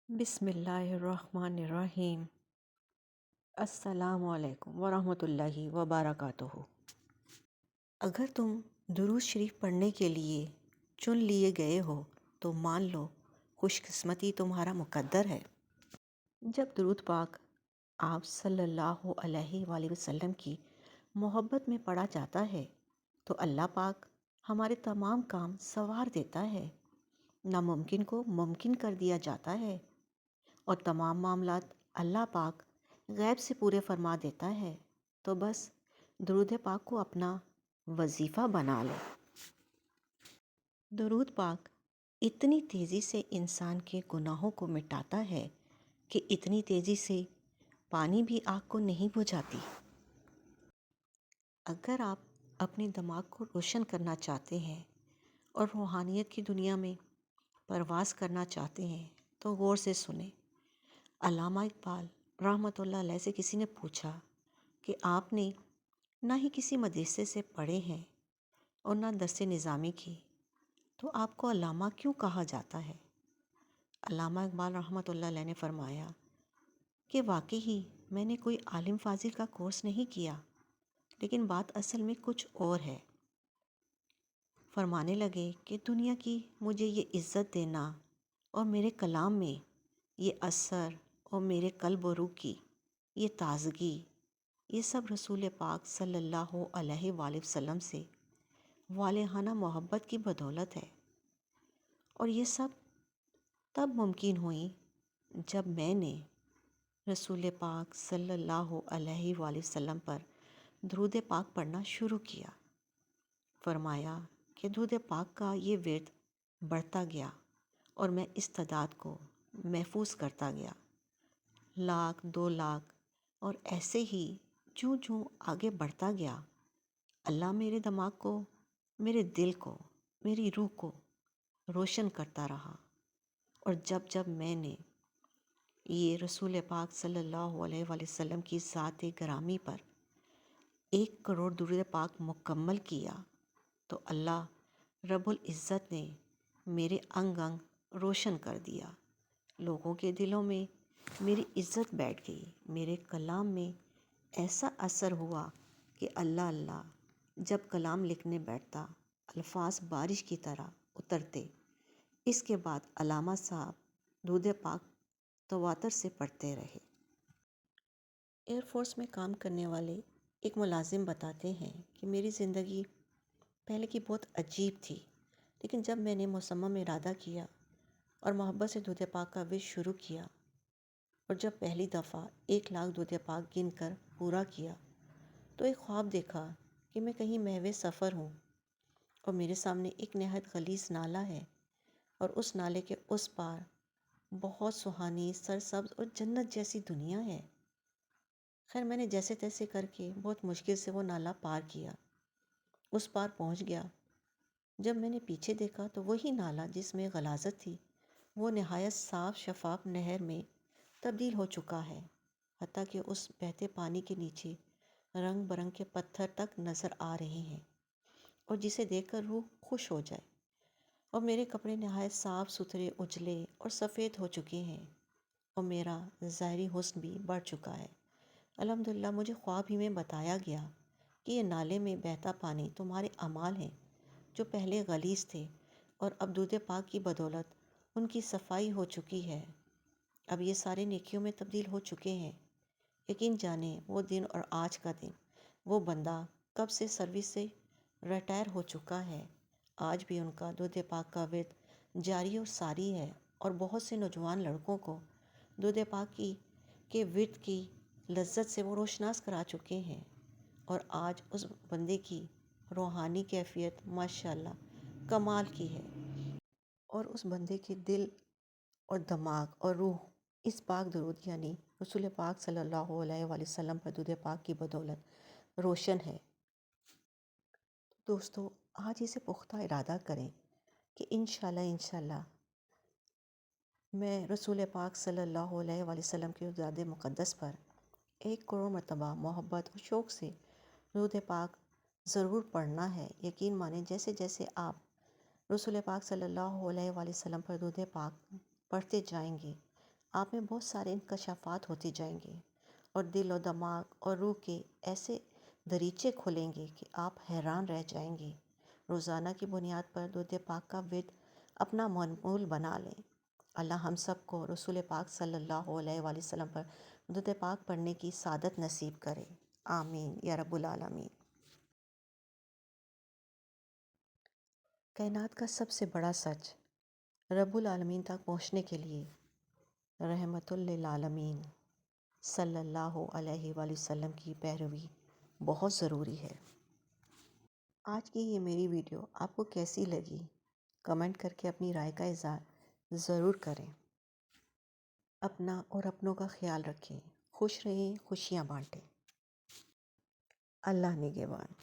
بسم اللہ الرحمن الرحیم۔ السلام علیکم ورحمۃ اللہ وبرکاتہ۔ اگر تم درود شریف پڑھنے کے لیے چن لیے گئے ہو تو مان لو خوش قسمتی تمہارا مقدر ہے۔ جب درود پاک آپ صلی اللہ علیہ وآلہ وسلم کی محبت میں پڑھا جاتا ہے تو اللہ پاک ہمارے تمام کام سنوار دیتا ہے، ناممکن کو ممکن کر دیا جاتا ہے اور تمام معاملات اللہ پاک غیب سے پورے فرما دیتا ہے۔ تو بس درود پاک کو اپنا وظیفہ بنا لو۔ درود پاک اتنی تیزی سے انسان کے گناہوں کو مٹاتا ہے کہ اتنی تیزی سے پانی بھی آگ کو نہیں بجھاتی۔ اگر آپ اپنے دماغ کو روشن کرنا چاہتے ہیں اور روحانیت کی دنیا میں پرواز کرنا چاہتے ہیں تو غور سے سنیں۔ علامہ اقبال رحمۃ اللہ علیہ سے کسی نے پوچھا کہ آپ نے نہ ہی کسی مدرسے سے پڑھے ہیں اور نہ درس نظامی کی، تو آپ کو علامہ کیوں کہا جاتا ہے؟ علامہ اقبال رحمۃ اللہ علیہ نے فرمایا کہ واقعی میں نے کوئی عالم فاضل کا کورس نہیں کیا، لیکن بات اصل میں کچھ اور ہے۔ فرمانے لگے کہ دنیا کی مجھے یہ عزت دینا اور میرے کلام میں یہ اثر اور میرے قلب و روح کی یہ تازگی، یہ سب رسول پاک صلی اللہ علیہ وآلہ وسلم سے والہانہ محبت کی بدولت ہے، اور یہ سب تب ممکن ہوئی جب میں نے رسول پاک صلی اللہ علیہ وآلہ وسلم پر درود پاک پڑھنا شروع کیا۔ فرمایا کہ درود پاک کا یہ ورد بڑھتا گیا اور میں اس تعداد کو محفوظ کرتا گیا، 1,00,000 2,00,000، اور ایسے ہی جوں جوں آگے بڑھتا گیا اللہ میرے دماغ کو، میرے دل کو، میری روح کو روشن کرتا رہا، اور جب جب میں نے یہ رسول پاک صلی اللہ علیہ وآلہ وسلم کی ذات گرامی پر 1 کروڑ درود پاک مکمل کیا تو اللہ رب العزت نے میرے انگ انگ روشن کر دیا، لوگوں کے دلوں میں میری عزت بیٹھ گئی، میرے کلام میں ایسا اثر ہوا کہ اللہ اللہ جب کلام لکھنے بیٹھتا الفاظ بارش کی طرح اترتے۔ اس کے بعد علامہ صاحب درود پاک تواتر سے پڑھتے رہے۔ ایئر فورس میں کام کرنے والے ایک ملازم بتاتے ہیں کہ میری زندگی پہلے کی بہت عجیب تھی، لیکن جب میں نے مصمم ارادہ کیا اور محبت سے درود پاک کا ورد شروع کیا، اور جب پہلی دفعہ 1,00,000 درود پاک گن کر پورا کیا تو ایک خواب دیکھا کہ میں کہیں محو سفر ہوں اور میرے سامنے ایک نہایت غلیظ نالہ ہے، اور اس نالے کے اس پار بہت سہانی سرسبز اور جنت جیسی دنیا ہے۔ خیر میں نے جیسے تیسے کر کے بہت مشکل سے وہ نالہ پار کیا، اس پار پہنچ گیا۔ جب میں نے پیچھے دیکھا تو وہی نالہ جس میں غلاظت تھی وہ نہایت صاف شفاف نہر میں تبدیل ہو چکا ہے، حتیٰ کہ اس بہتے پانی کے نیچے رنگ برنگ کے پتھر تک نظر آ رہے ہیں، اور جسے دیکھ کر روح خوش ہو جائے۔ اور میرے کپڑے نہایت صاف ستھرے اجلے اور سفید ہو چکے ہیں، اور میرا ظاہری حسن بھی بڑھ چکا ہے۔ الحمدللہ مجھے خواب ہی میں بتایا گیا کہ یہ نالے میں بہتا پانی تمہارے اعمال ہیں جو پہلے غلیظ تھے، اور اب درود پاک کی بدولت ان کی صفائی ہو چکی ہے، اب یہ سارے نیکیوں میں تبدیل ہو چکے ہیں۔ یقین جانیں وہ دن اور آج کا دن، وہ بندہ کب سے سروس سے ریٹائر ہو چکا ہے، آج بھی ان کا درود پاک کا ورد جاری اور ساری ہے، اور بہت سے نوجوان لڑکوں کو درود پاک کے ورد کی لذت سے وہ روشناس کرا چکے ہیں، اور آج اس بندے کی روحانی کیفیت ماشاءاللہ کمال کی ہے، اور اس بندے کے دل اور دماغ اور روح اس پاک درود یعنی رسول پاک صلی اللہ علیہ وآلہ وسلم پر درود پاک کی بدولت روشن ہے۔ دوستو آج اسے پختہ ارادہ کریں کہ انشاءاللہ میں رسول پاک صلی اللہ علیہ وآلہ وسلم کے ذات مقدس پر 1 کروڑ مرتبہ محبت اور شوق سے درود پاک ضرور پڑھنا ہے۔ یقین مانیں جیسے جیسے آپ رسول پاک صلی اللہ علیہ وآلہ وسلم پر درود پاک پڑھتے جائیں گے آپ میں بہت سارے انکشافات ہوتے جائیں گے اور دل و دماغ اور روح کے ایسے دریچے کھلیں گے کہ آپ حیران رہ جائیں گے۔ روزانہ کی بنیاد پر درود پاک کا ورد اپنا معمول بنا لیں۔ اللہ ہم سب کو رسول پاک صلی اللہ علیہ وآلہ وسلم پر درود پاک پڑھنے کی سعادت نصیب کرے۔ آمین یا رب العالمین۔ کائنات کا سب سے بڑا سچ رب العالمین تک پہنچنے کے لیے رحمت للعالمین صلی اللہ علیہ وآلہ وسلم کی پیروی بہت ضروری ہے۔ آج کی یہ میری ویڈیو آپ کو کیسی لگی؟ کمنٹ کر کے اپنی رائے کا اظہار ضرور کریں۔ اپنا اور اپنوں کا خیال رکھیں، خوش رہیں، خوشیاں بانٹیں۔ اللہ نگہبان۔